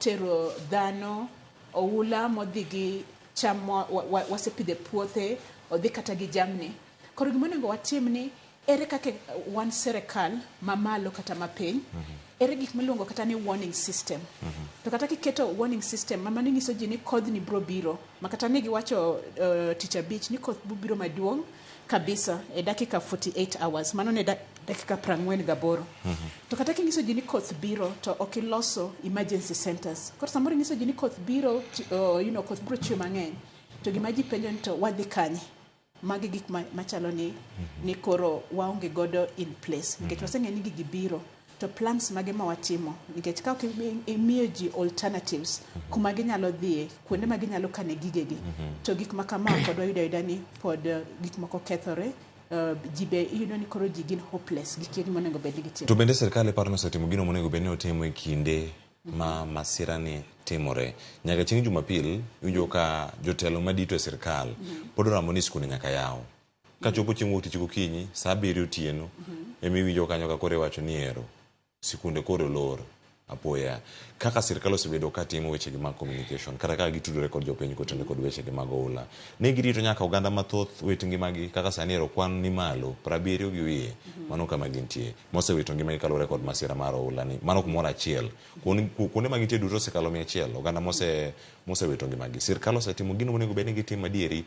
tero dhano oula modhi gi cham wasepidhe puothe odhi kata gi jamni. Koro gima onego watim ni ere kaka wan serikal mamalo kata mapiny ere gik miluongo kata ni warning system. To kata kiketo warning system mama ni nyiso ji ni kodhni biro biro makata ni giwacho tich abich ni koth biro maduong' kabisa e dakika 48 hours mano ne dakika 48. To kata kinyiso ji ni koth biro to ok iloso emergency centers. Koro samoro nyiso ji ni koth biro koth biro chwe mang'eny to gima ji penjo ni to wadhi kanye. Magi gik machalo ni koro waonge godo in place. Nikech waseng'e ni gigi biro to plans mage ma watimo nikech ka imiyo ji alternatives kuma ginyalo dhie kuonde ma ginyalo kane gigegi to gik makama pod wayudo ni pod gik moko kethore ji be iyudo ni koro ji gin hopeless gik monego bed ni gitimo. To bende serikal paro ni osetimo gino monego bed ni otimo e kinde ma masira ni timore. Nyaka chieng' Jumapil winjo ka jotelo madito e serikal pod oramo ni skunde nyaka yaw. Ka chopo chieng' wuok tich gokinyi sa 7 otieno emi winjo kanyo ka kore wacho ni ero sikunde koro lor apoya. Kaka serikal osebedo ka timo weche gi mag communication kata ka gitudore kod jopiny kotende kod weche gi mag oula. Ne girito nyaka oganda mathoth wit ngimagi kaka sani ero kwan ni malo 70 gi wiye mano kama gintie mosewito ngimagi kalore kod masira mar oula ni mano kumoro achiel kuonde ma gintie duto osekalo 100 oganda mosewito ngimagi. Serikal osetimo gino monego bed ni gitimo adieri